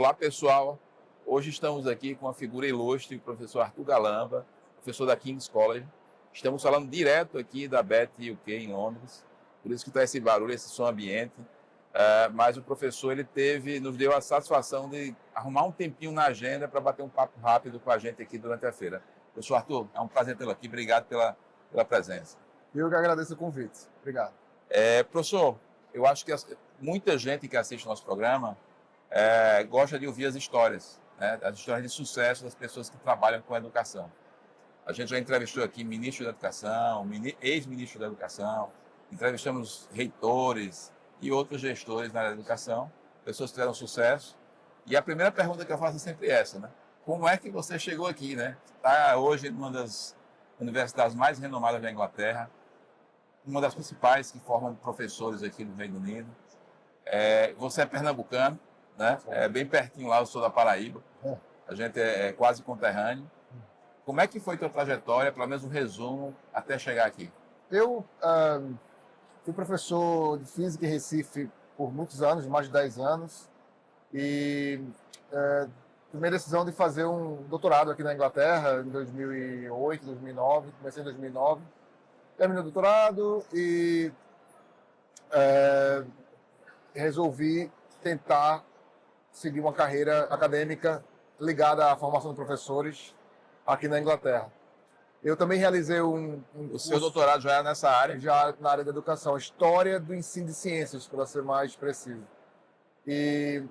Olá, pessoal. Hoje estamos aqui com a figura ilustre, o professor Arthur Galamba, professor da King's College. Estamos falando direto aqui da BET UK em Londres, por isso que está esse barulho, esse som ambiente. Mas o professor nos deu a satisfação de arrumar um tempinho na agenda para bater um papo rápido com a gente aqui durante a feira. Professor Arthur, é um prazer tê-lo aqui. Obrigado pela presença. Eu que agradeço o convite. Obrigado. Professor, eu acho que muita gente que assiste o nosso programa gosta de ouvir as histórias, né? As histórias de sucesso das pessoas que trabalham com a educação. A gente já entrevistou aqui ministro da Educação, ex-ministro da Educação, entrevistamos reitores e outros gestores na área da educação, pessoas que tiveram sucesso. E a primeira pergunta que eu faço é sempre essa, né? Como é que você chegou aqui, né? Está hoje numa das universidades mais renomadas da Inglaterra, uma das principais que formam professores aqui no Reino Unido. Você é pernambucano, né? Bem pertinho lá, eu sou da Paraíba. A gente é quase conterrâneo. Como é que foi a tua trajetória, pelo menos um resumo, até chegar aqui? Eu fui professor de física em Recife por muitos anos, mais de 10 anos, e tomei a decisão de fazer um doutorado aqui na Inglaterra em 2008, 2009, comecei em 2009, terminei o doutorado e resolvi tentar seguir uma carreira acadêmica ligada à formação de professores aqui na Inglaterra. Eu também realizei um curso, seu doutorado já é nessa área? Já na área da educação, História do Ensino de Ciências, para ser mais preciso. E,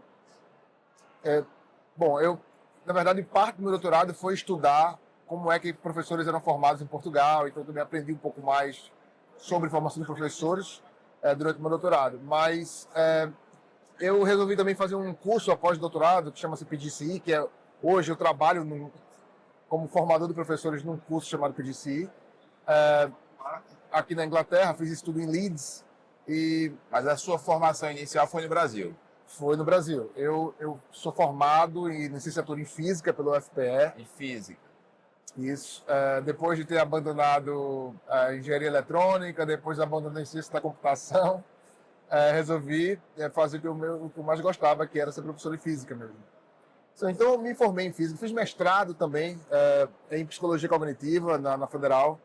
eu, na verdade, parte do meu doutorado foi estudar como é que professores eram formados em Portugal, então eu também aprendi um pouco mais sobre formação de professores durante o meu doutorado. Mas eu resolvi também fazer um curso após doutorado, que chama-se PGCE, que hoje eu trabalho como formador de professores num curso chamado PGCE, aqui na Inglaterra, fiz estudo em Leeds. Mas a sua formação inicial foi no Brasil? Foi no Brasil. Eu sou formado em licenciatura em Física pelo UFPE. Em Física? Isso. Depois de ter abandonado a Engenharia Eletrônica, depois abandonei a Ciência da Computação, resolvi fazer o que eu mais gostava, que era ser professor de Física mesmo. Então eu me formei em Física, fiz mestrado também em Psicologia Cognitiva na Federal.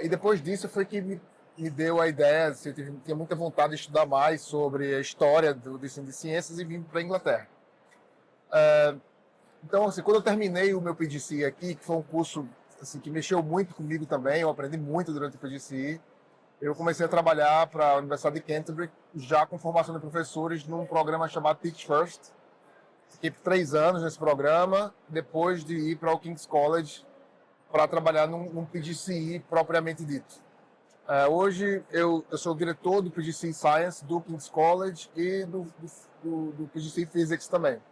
E depois disso foi que me deu a ideia, assim, eu tinha muita vontade de estudar mais sobre a história do ensino de ciências e vim para a Inglaterra. Então, assim, quando eu terminei o meu PGCE aqui, que foi um curso assim, que mexeu muito comigo também, eu aprendi muito durante o PGCE, eu comecei a trabalhar para a Universidade de Canterbury, já com formação de professores, num programa chamado Teach First. Fiquei 3 anos nesse programa, depois de ir para o King's College para trabalhar num PGCE propriamente dito. Hoje eu sou o diretor do PGCE Science do King's College e do PGCE Physics também.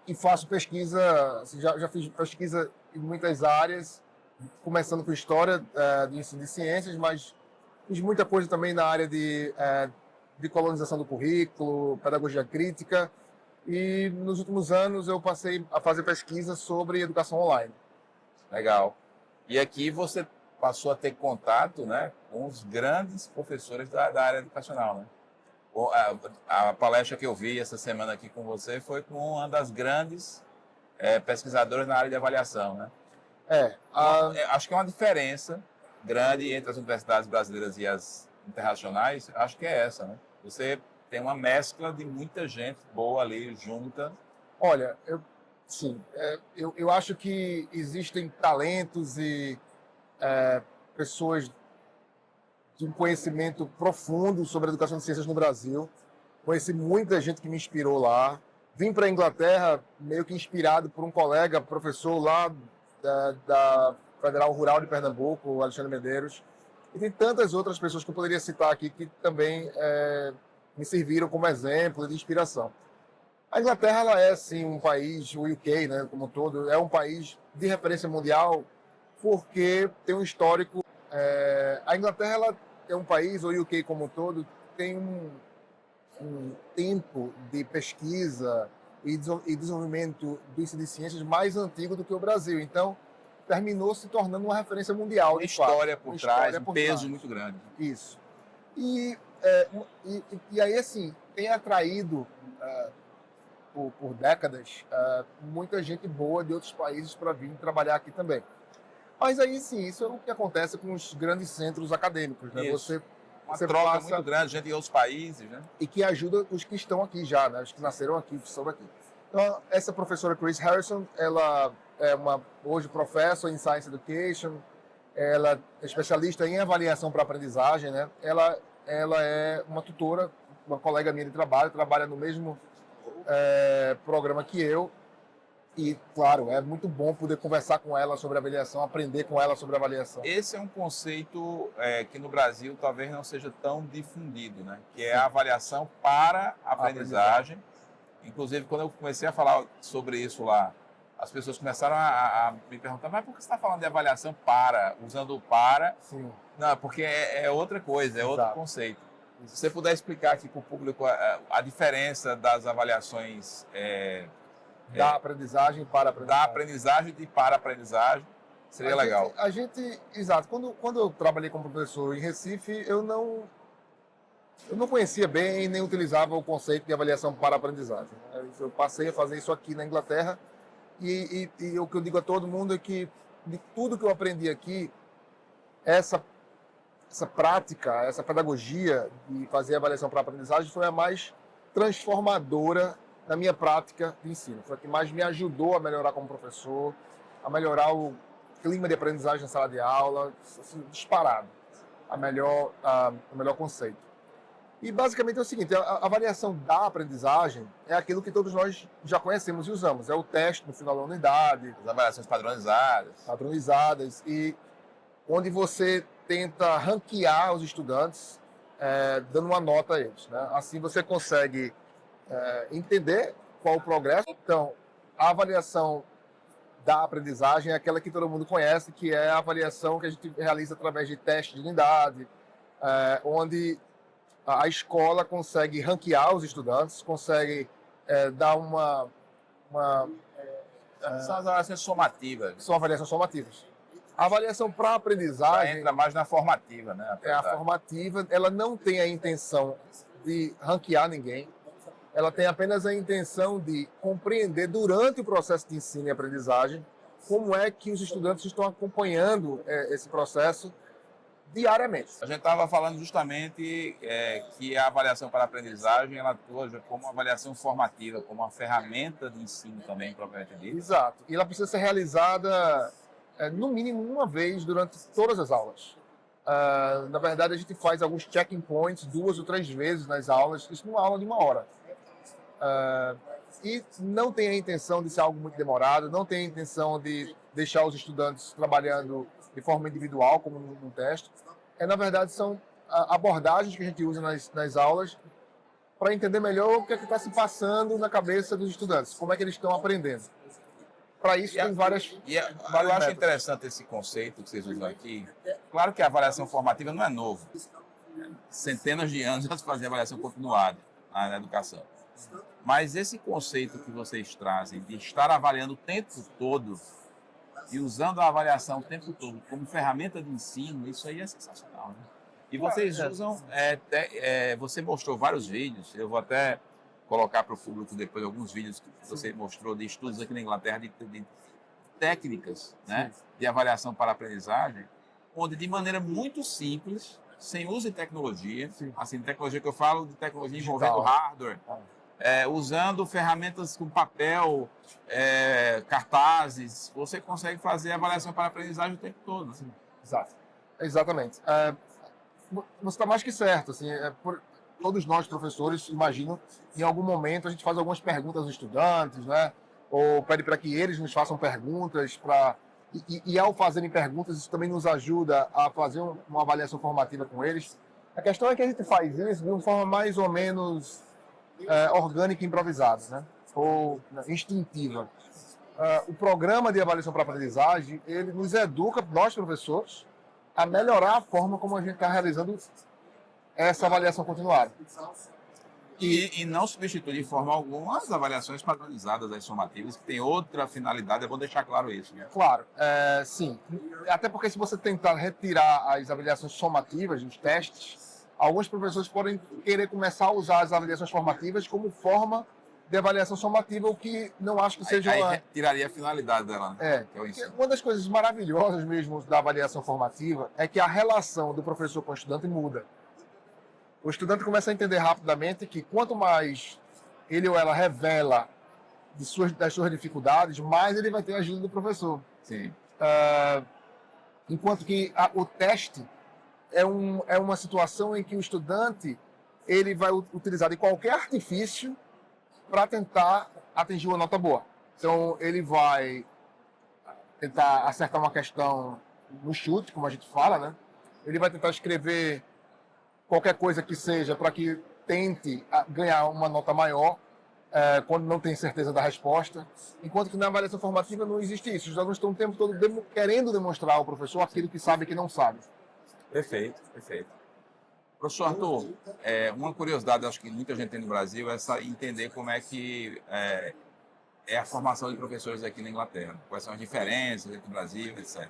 E faço pesquisa, assim, já fiz pesquisa em muitas áreas, começando com história do ensino de ciências, mas fiz muita coisa também na área de colonização do currículo, pedagogia crítica, e nos últimos anos eu passei a fazer pesquisa sobre educação online. Legal. E aqui você passou a ter contato, né, com os grandes professores da área educacional, né? A palestra que eu vi essa semana aqui com você foi com uma das grandes pesquisadoras na área de avaliação, né? Acho que é uma diferença grande entre as universidades brasileiras e as internacionais, acho que é essa, né? Você tem uma mescla de muita gente boa ali junta. Olha, eu acho que existem talentos e pessoas de um conhecimento profundo sobre a educação de ciências no Brasil. Conheci muita gente que me inspirou lá. Vim para a Inglaterra meio que inspirado por um colega, professor lá da Federal Rural de Pernambuco, o Alexandre Medeiros. E tem tantas outras pessoas que eu poderia citar aqui que também me serviram como exemplo de inspiração. A Inglaterra ela é, sim, um país, o UK, né, como um todo, é um país de referência mundial porque tem um histórico. A Inglaterra ela é um país, o UK como um todo, tem um tempo de pesquisa e desenvolvimento do ensino de ciências mais antigo do que o Brasil. Então, terminou se tornando uma referência mundial. Uma história por trás, um peso muito grande. Isso. E aí, assim, tem atraído, por décadas, muita gente boa de outros países para vir trabalhar aqui também. Mas aí sim, isso é o que acontece com os grandes centros acadêmicos, né? Isso. Uma Você troca passa muito grande, gente em outros países, né? e que ajuda os que estão aqui já, né? Os que nasceram aqui, que estão aqui. Então, essa professora Chris Harrison, ela é hoje professor em Science Education, ela é especialista em avaliação para aprendizagem, né? Ela é uma tutora, uma colega minha de trabalho, trabalha no mesmo programa que eu. E, claro, é muito bom poder conversar com ela sobre avaliação, aprender com ela sobre avaliação. Esse é um conceito que no Brasil talvez não seja tão difundido, né? Que é a avaliação para a aprendizagem. Inclusive, quando eu comecei a falar sobre isso lá, as pessoas começaram a me perguntar, mas por que você está falando de avaliação para, usando o para? Sim. Não, porque é outra coisa, é outro conceito. Se você puder explicar aqui para o público a diferença das avaliações da aprendizagem para a aprendizagem. Da aprendizagem e para a aprendizagem, seria legal. Exato. Quando eu trabalhei como professor em Recife, eu não conhecia bem nem utilizava o conceito de avaliação para a aprendizagem. Eu passei a fazer isso aqui na Inglaterra e o que eu digo a todo mundo é que de tudo que eu aprendi aqui, essa prática, essa pedagogia de fazer avaliação para a aprendizagem foi a mais transformadora na minha prática de ensino. Foi a que mais me ajudou a melhorar como professor, a melhorar o clima de aprendizagem na sala de aula, assim, disparado, o melhor conceito. E basicamente é o seguinte, a avaliação da aprendizagem é aquilo que todos nós já conhecemos e usamos. É o teste no final da unidade. As avaliações padronizadas. Padronizadas, e onde você tenta ranquear os estudantes, dando uma nota a eles, né? Assim você consegue entender qual o progresso. Então, a avaliação da aprendizagem é aquela que todo mundo conhece, que é a avaliação que a gente realiza através de testes de unidade, onde a escola consegue ranquear os estudantes, consegue dar são as avaliações somativas. São avaliações somativas. A avaliação para a aprendizagem entra mais na formativa, né? A formativa, ela não tem a intenção de ranquear ninguém. Ela tem apenas a intenção de compreender durante o processo de ensino e aprendizagem como é que os estudantes estão acompanhando esse processo diariamente. A gente estava falando justamente que a avaliação para a aprendizagem ela atua como uma avaliação formativa, como uma ferramenta de ensino também, propriamente dita. Exato. E ela precisa ser realizada no mínimo uma vez durante todas as aulas. Na verdade, a gente faz alguns checking points 2 ou 3 vezes nas aulas, isso numa aula de 1 hora. E não tem a intenção de ser algo muito demorado, não tem a intenção de deixar os estudantes trabalhando de forma individual, como num teste. Na verdade, são abordagens que a gente usa nas aulas para entender melhor o que é que está se passando na cabeça dos estudantes, como é que eles estão aprendendo. Para isso, tem várias eu acho interessante esse conceito que vocês usam aqui. Claro que a avaliação formativa não é novo. Centenas de anos já se fazia avaliação continuada na educação. Mas esse conceito que vocês trazem de estar avaliando o tempo todo e usando a avaliação o tempo todo como ferramenta de ensino, isso aí é sensacional, né? E vocês usam, você mostrou vários vídeos, eu vou até colocar para o público depois alguns vídeos que você mostrou de estudos aqui na Inglaterra de técnicas, né, de avaliação para a aprendizagem, onde de maneira muito simples, sem uso de tecnologia, assim, tecnologia que eu falo de tecnologia envolvendo hardware, usando ferramentas com papel, cartazes, você consegue fazer avaliação para a aprendizagem o tempo todo. Assim. Exato. Exatamente. Você está mais que certo. Assim, todos nós, professores, imaginam, em algum momento a gente faz algumas perguntas aos estudantes, né? Ou pede para que eles nos façam perguntas. E ao fazerem perguntas, isso também nos ajuda a fazer uma avaliação formativa com eles. A questão é que a gente faz isso de uma forma mais ou menos orgânica e improvisada, né? Ou instintiva. O programa de avaliação para a aprendizagem, ele nos educa, nós professores, a melhorar a forma como a gente está realizando essa avaliação continuada. E não substitui de forma alguma as avaliações padronizadas, as somativas, que tem outra finalidade, é bom deixar claro isso. Né? Claro, sim. Até porque se você tentar retirar as avaliações somativas, os testes, alguns professores podem querer começar a usar as avaliações formativas como forma de avaliação somativa, o que não acho que seja aí tiraria a finalidade dela, né? Que é o ensino. Uma das coisas maravilhosas mesmo da avaliação formativa é que a relação do professor com o estudante muda. O estudante começa a entender rapidamente que quanto mais ele ou ela revela das suas dificuldades, mais ele vai ter a ajuda do professor. Sim. Enquanto que o teste é uma situação em que o estudante ele vai utilizar de qualquer artifício para tentar atingir uma nota boa. Então, ele vai tentar acertar uma questão no chute, como a gente fala, né? Ele vai tentar escrever qualquer coisa que seja para que tente ganhar uma nota maior quando não tem certeza da resposta. Enquanto que na avaliação formativa não existe isso. Os alunos estão o tempo todo querendo demonstrar ao professor aquilo que sabe e que não sabe. Perfeito, perfeito. Professor Arthur, uma curiosidade, acho que muita gente tem no Brasil, é entender como é que é a formação de professores aqui na Inglaterra. Quais são as diferenças entre o Brasil, etc.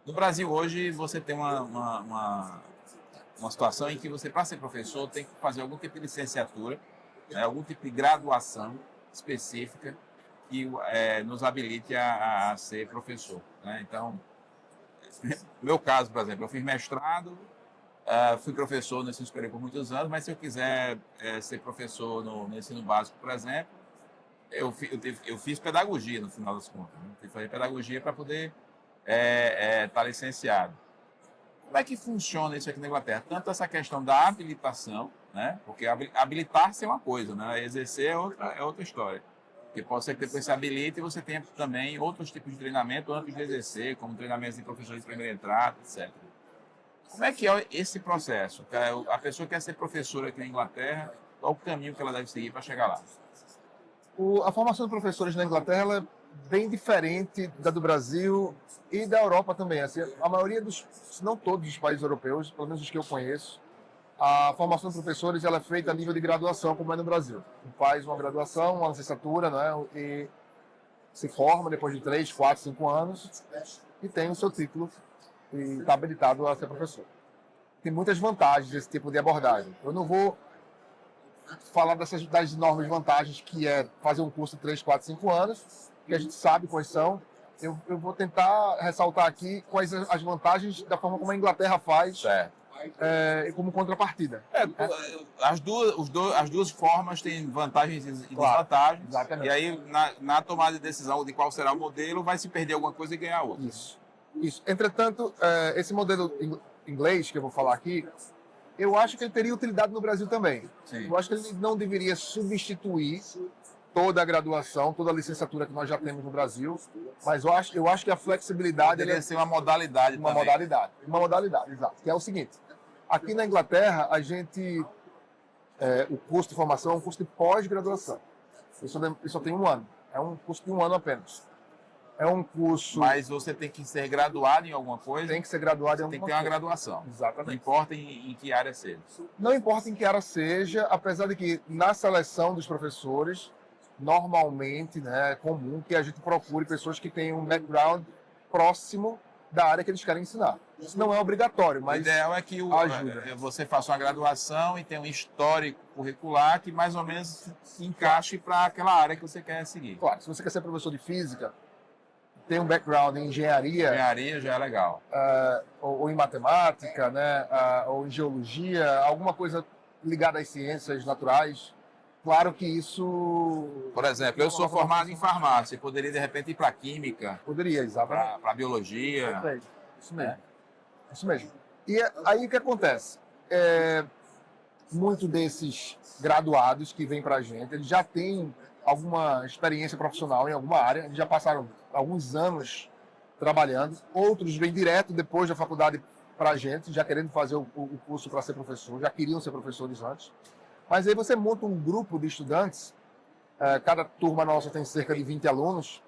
No Brasil, hoje, você tem uma situação em que você, para ser professor, tem que fazer algum tipo de licenciatura, algum tipo de graduação específica que nos habilite a ser professor, né? Então, no meu caso, por exemplo, eu fiz mestrado, fui professor no ensino superior por muitos anos, mas se eu quiser ser professor no ensino básico, por exemplo, eu fiz pedagogia no final das contas. Né? Eu fiz pedagogia para poder estar licenciado. Como é que funciona isso aqui na Inglaterra? Tanto essa questão da habilitação, né? Porque habilitar-se é uma coisa, né? Exercer é outra história. Porque pode ser que depois se habilite e você tenha também outros tipos de treinamento antes de exercer, como treinamentos de professores de primeira entrada, etc. Como é que é esse processo? A pessoa quer ser professora aqui na Inglaterra, qual o caminho que ela deve seguir para chegar lá? A formação de professores na Inglaterra ela é bem diferente da do Brasil e da Europa também. Assim, a maioria se não todos os países europeus, pelo menos os que eu conheço, a formação de professores ela é feita a nível de graduação, como é no Brasil. Faz uma graduação, uma licenciatura, né, e se forma depois de 3, 4, 5 anos e tem o seu título e está habilitado a ser professor. Tem muitas vantagens desse tipo de abordagem. Eu não vou falar das enormes vantagens que é fazer um curso de 3, 4, 5 anos, que a gente sabe quais são. Eu vou tentar ressaltar aqui quais as vantagens da forma como a Inglaterra faz como contrapartida. As duas formas têm vantagens e desvantagens. Exatamente. E aí, na tomada de decisão de qual será o modelo, vai se perder alguma coisa e ganhar outra. Isso. Entretanto, esse modelo inglês que eu vou falar aqui, eu acho que ele teria utilidade no Brasil também. Sim. Eu acho que ele não deveria substituir toda a graduação, toda a licenciatura que nós já temos no Brasil, mas eu acho que a flexibilidade... Deveria ser uma modalidade Uma também. modalidade, exato. Que é o seguinte, aqui na Inglaterra, o curso de formação é um curso de pós-graduação. Ele só tem um ano. É um curso de um ano apenas. É um curso... Mas você tem que ser graduado em alguma coisa? Tem que ser graduado em alguma coisa. Tem que ter uma graduação. Exatamente. Não importa em que área seja. Não importa em que área seja, apesar de que na seleção dos professores, normalmente, né, é comum que a gente procure pessoas que tenham um background próximo da área que eles querem ensinar. Isso não é obrigatório, mas o ideal é que ajuda. Você faça uma graduação e tenha um histórico curricular que mais ou menos se encaixe para aquela área que você quer seguir. Claro, se você quer ser professor de física, tem um background em engenharia... Engenharia já é legal. Ou em matemática, né, ou em geologia, alguma coisa ligada às ciências naturais. Claro que isso... Por exemplo, eu sou formado em farmácia, poderia de repente ir para química, poderia, exatamente, para biologia. Perfeito. Isso mesmo. Isso mesmo. E aí o que acontece? Muito desses graduados que vêm para a gente, eles já têm alguma experiência profissional em alguma área, eles já passaram alguns anos trabalhando, outros vêm direto depois da faculdade para a gente, já querendo fazer o curso para ser professor, já queriam ser professores antes. Mas aí você monta um grupo de estudantes, cada turma nossa tem cerca de 20 alunos,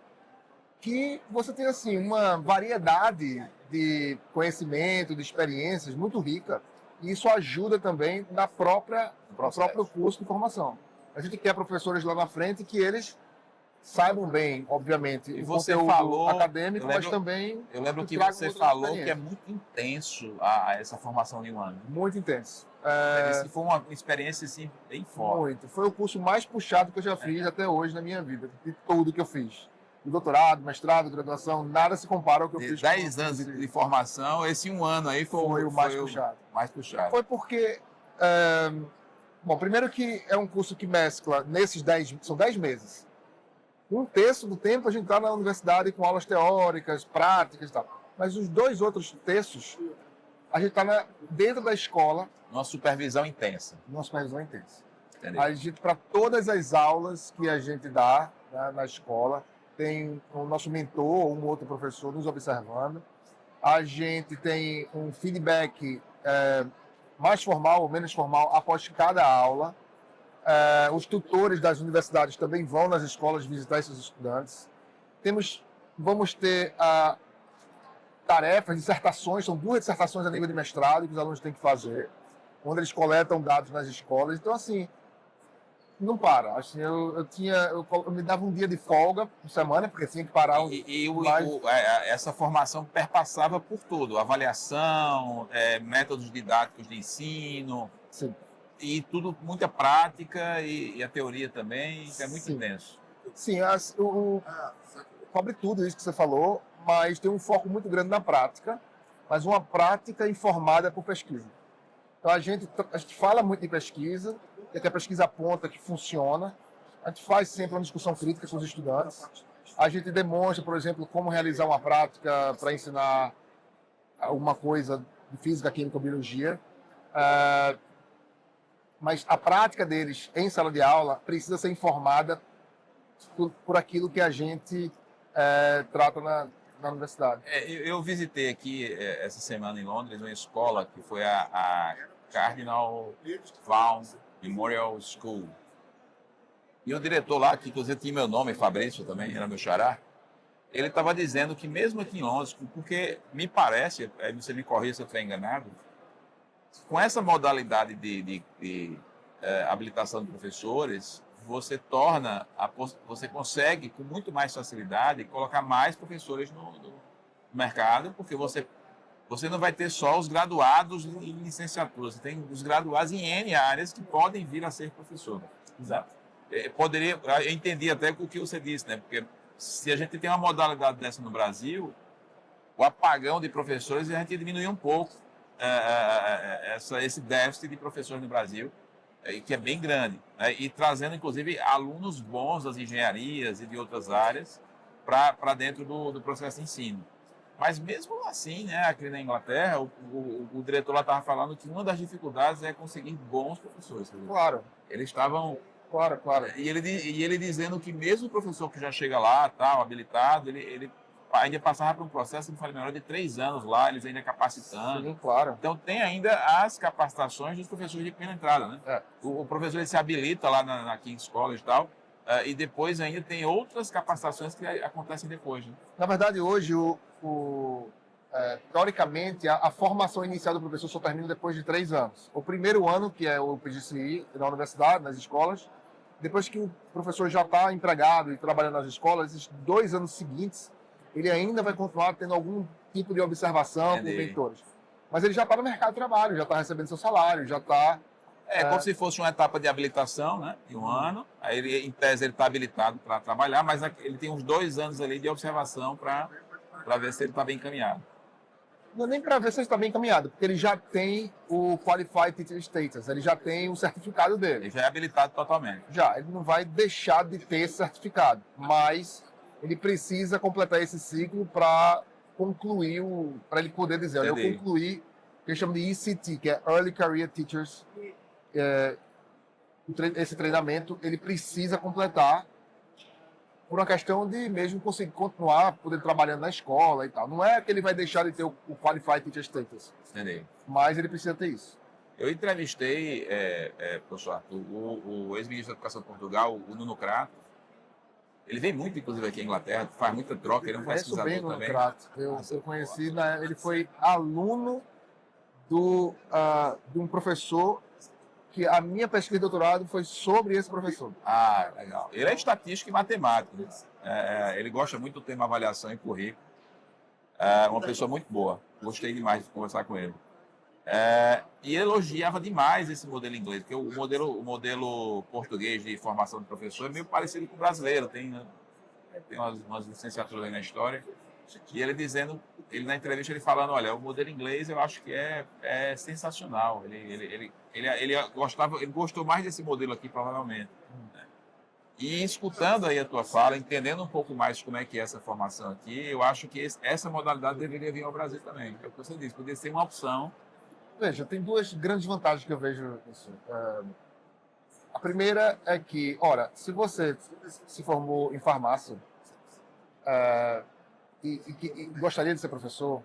que você tem assim uma variedade de conhecimento, de experiências muito rica, e isso ajuda também no próprio curso de formação. A gente quer professores lá na frente que eles saibam bem, obviamente, E o você conteúdo acadêmico, acadêmico, mas também eu lembro que tragam você outras falou que é experiências. muito intenso essa formação de um ano. Muito intenso. Você disse que foi uma experiência assim, bem forte. Muito. Foi o curso mais puxado que eu já fiz até hoje na minha vida, de tudo que eu fiz. De doutorado, mestrado, graduação, nada se compara ao que eu De fiz. 10 anos de formação, esse um ano aí Foi o mais puxado. mais puxado. Foi porque, bom, primeiro que é um curso que mescla, são 10 meses. Um terço do tempo a gente está na universidade com aulas teóricas, práticas e tal. Mas os 2 outros terços, a gente está dentro da escola. Uma supervisão intensa. Uma supervisão intensa. Entendeu? A gente, para todas as aulas que a gente dá, né, na escola, tem o nosso mentor ou um outro professor nos observando. A gente tem um feedback mais formal ou menos formal após cada aula. Os tutores das universidades também vão nas escolas visitar esses estudantes. Vamos ter tarefas, dissertações, são 2 dissertações a nível de mestrado que os alunos têm que fazer, onde eles coletam dados nas escolas. Então, assim, não para. Assim, eu me dava um dia de folga por semana, porque tinha que parar. Essa formação perpassava por tudo: avaliação, métodos didáticos de ensino. Sim. E tudo, muita prática e a teoria também, é muito Sim. intenso. Sim, cobre tudo isso que você falou, mas tem um foco muito grande na prática, mas uma prática informada por pesquisa. Então a gente fala muito de pesquisa, e que a pesquisa aponta que funciona. A gente faz sempre uma discussão crítica com os estudantes. A gente demonstra, por exemplo, como realizar uma prática para ensinar alguma coisa de física, química ou biologia. Mas a prática deles em sala de aula precisa ser informada por aquilo que a gente trata na universidade. Eu visitei aqui essa semana em Londres uma escola que foi a Cardinal Vaughan Memorial School. E o diretor lá, que inclusive tinha meu nome, Fabrício também, era meu xará, ele estava dizendo que mesmo aqui em Londres, porque me parece, você me corrija se eu estiver enganado, com essa modalidade de habilitação de professores, você consegue com muito mais facilidade colocar mais professores no mercado, porque você não vai ter só os graduados em licenciatura, você tem os graduados em N áreas que podem vir a ser professor. Exato. Eu entendi até o que você disse, né? Porque se a gente tem uma modalidade dessa no Brasil, o apagão de professores, a gente diminui um pouco esse déficit de professores no Brasil, que é bem grande, né? E trazendo, inclusive, alunos bons das engenharias e de outras áreas para dentro do processo de ensino. Mas mesmo assim, né, aqui na Inglaterra, o diretor lá estava falando que uma das dificuldades é conseguir bons professores. Claro. Eles estavam... Claro. E ele dizendo que mesmo o professor que já chega lá, tal, habilitado, ele ainda passava por um processo, não falei melhor, de 3 anos lá, eles ainda capacitando. Sim, claro. Então tem ainda as capacitações dos professores de primeira entrada, né? O professor ele se habilita lá na King's College e tal, e depois ainda tem outras capacitações que acontecem depois, né? Na verdade, hoje, teoricamente, a formação inicial do professor só termina depois de 3 anos. O primeiro ano, que é o PGCE, na universidade, nas escolas, depois que o professor já está empregado e trabalhando nas escolas, esses 2 anos seguintes, ele ainda vai continuar tendo algum tipo de observação com mentores. Mas ele já está no mercado de trabalho, já está recebendo seu salário, já está... como se fosse uma etapa de habilitação, né, de um ano. Aí, em tese, ele está habilitado para trabalhar, mas ele tem uns 2 anos ali de observação para ver se ele está bem encaminhado. Não é nem para ver se ele está bem encaminhado, porque ele já tem o Qualified Teacher Status, ele já tem o certificado dele. Ele já é habilitado totalmente. Já, ele não vai deixar de ter esse certificado, mas ele precisa completar esse ciclo para concluir, para ele poder dizer, olha, eu concluí o que eles chamam de ECT, que é Early Career Teachers. Esse treinamento ele precisa completar por uma questão de mesmo conseguir continuar, poder trabalhando na escola e tal. Não é que ele vai deixar de ter o Qualified Teacher Status. Entendi. Mas ele precisa ter isso. Eu entrevistei, professor Arthur, o ex-ministro da Educação de Portugal, o Nuno Crato. Ele vem muito, inclusive, aqui em Inglaterra, faz muita troca, ele é um pesquisador bem também. Crato. Eu conheci, ele foi aluno de um professor que a minha pesquisa de doutorado foi sobre esse professor. Ah, legal. Ele é estatístico e matemático, né? Ele gosta muito do tema avaliação e currículo. É uma pessoa muito boa. Gostei demais de conversar com ele. E ele elogiava demais esse modelo inglês, porque o modelo português de formação de professor é meio parecido com o brasileiro. Tem umas licenciaturas aí na história. E ele na entrevista ele falando, olha, o modelo inglês eu acho que é sensacional. Ele gostou mais desse modelo aqui, provavelmente. E escutando aí a tua fala, entendendo um pouco mais como é que é essa formação aqui, eu acho que essa modalidade deveria vir ao Brasil também. É o que você disse, poderia ser uma opção. Veja, tem duas grandes vantagens que eu vejo nisso. A primeira é que, ora, se você se formou em farmácia e gostaria de ser professor,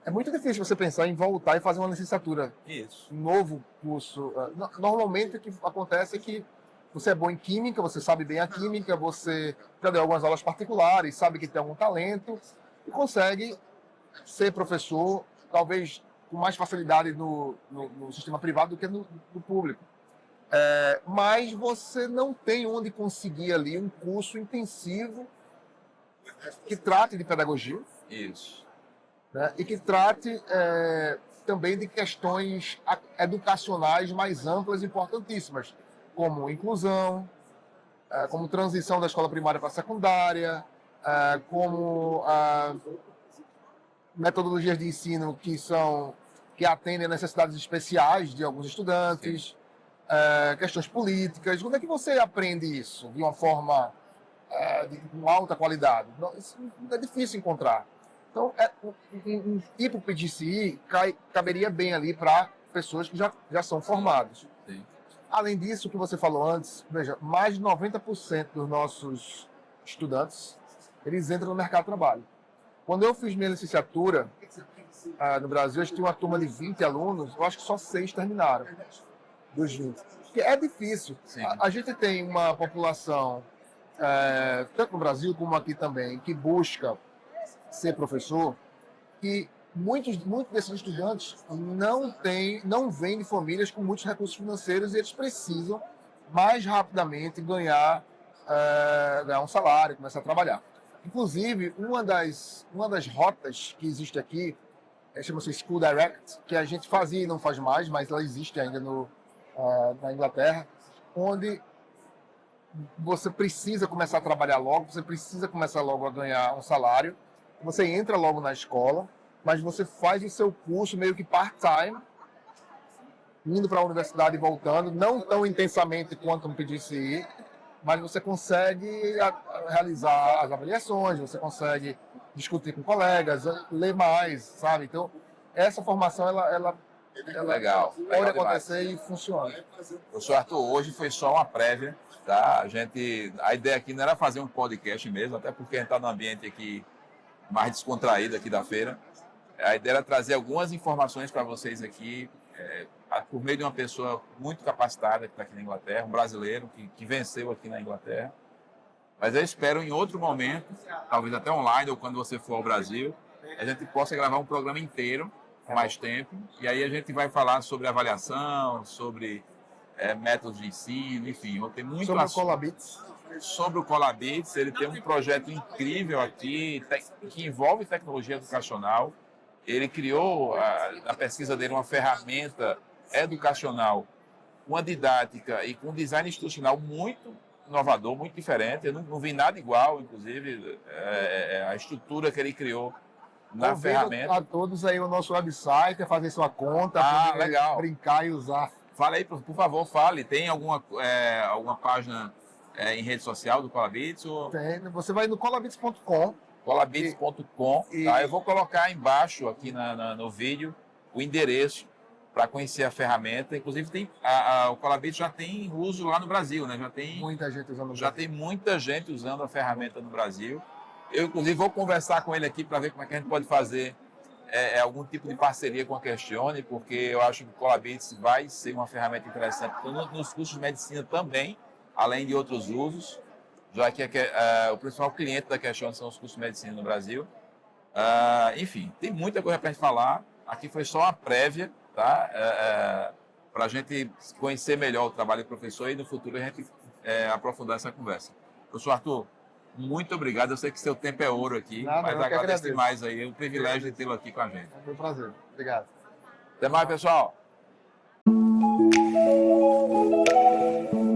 é muito difícil você pensar em voltar e fazer uma licenciatura. Isso. Um novo curso. Normalmente o que acontece é que você é bom em química, você sabe bem a química, você já deu algumas aulas particulares, sabe que tem algum talento e consegue ser professor, talvez com mais facilidade no sistema privado do que no público. Mas você não tem onde conseguir ali um curso intensivo que trate de pedagogia. Isso. Né, e que trate também de questões educacionais mais amplas e importantíssimas, como inclusão, como transição da escola primária para a secundária, como metodologias de ensino que atendem a necessidades especiais de alguns estudantes, questões políticas. Como é que você aprende isso de uma forma com alta qualidade? Isso é difícil encontrar. Então, um tipo PGCE caberia bem ali para pessoas que já são formadas. Sim. Além disso, o que você falou antes, veja, mais de 90% dos nossos estudantes, eles entram no mercado de trabalho. Quando eu fiz minha licenciatura no Brasil, a gente tinha uma turma de 20 alunos, eu acho que só 6 terminaram dos 20. Porque é difícil. A gente tem uma população, tanto no Brasil como aqui também, que busca ser professor, que muitos desses estudantes não vêm de famílias com muitos recursos financeiros e eles precisam mais rapidamente ganhar um salário, começar a trabalhar. Inclusive, uma das rotas que existe aqui chama-se School Direct, que a gente fazia e não faz mais, mas ela existe ainda na Inglaterra, onde você precisa começar a trabalhar logo, você precisa começar logo a ganhar um salário, você entra logo na escola, mas você faz o seu curso meio que part-time, indo para a universidade e voltando, não tão intensamente quanto um PGCE, mas você consegue realizar as avaliações, você consegue discutir com colegas, ler mais, sabe? Então, essa formação, ela legal. Pode acontecer e funciona. Professor Arthur, hoje foi só uma prévia, tá? A ideia aqui não era fazer um podcast mesmo, até porque a gente está num ambiente aqui mais descontraído aqui da feira. A ideia era trazer algumas informações para vocês aqui, por meio de uma pessoa muito capacitada que está aqui na Inglaterra, um brasileiro que venceu aqui na Inglaterra. Mas eu espero em outro momento, talvez até online ou quando você for ao Brasil, a gente possa gravar um programa inteiro, com mais tempo, e aí a gente vai falar sobre avaliação, sobre métodos de ensino, enfim. Tem muito sobre o Colabits. Sobre o Colabits, ele tem um projeto incrível aqui, que envolve tecnologia educacional. Ele criou, na pesquisa dele, uma ferramenta educacional, uma didática e com um design institucional muito inovador, muito diferente. Eu não vi nada igual, inclusive, a estrutura que ele criou na ferramenta. A todos aí o nosso website, fazer sua conta, legal. Brincar e usar. Fala aí, por favor, fale. Tem alguma página em rede social do Colabits? Tem, você vai no colabits.com. Colabits.com, tá? Eu vou colocar embaixo aqui no vídeo o endereço para conhecer a ferramenta. Inclusive o Colabits já tem uso lá no Brasil, né? Muita gente usando. Já tem muita gente usando a ferramenta no Brasil. Eu, inclusive, vou conversar com ele aqui para ver como é que a gente pode fazer algum tipo de parceria com a Questione, porque eu acho que o Colabits vai ser uma ferramenta interessante nos cursos de medicina também, além de outros usos, já que o principal cliente da Questione são os cursos de medicina no Brasil. Enfim, tem muita coisa para a gente falar. Aqui foi só uma prévia, tá? para a gente conhecer melhor o trabalho do professor e no futuro a gente aprofundar essa conversa. Professor Arthur, muito obrigado. Eu sei que seu tempo é ouro aqui, mas agradeço demais aí o privilégio de tê-lo aqui com a gente. Foi um prazer. Obrigado. Até mais, pessoal.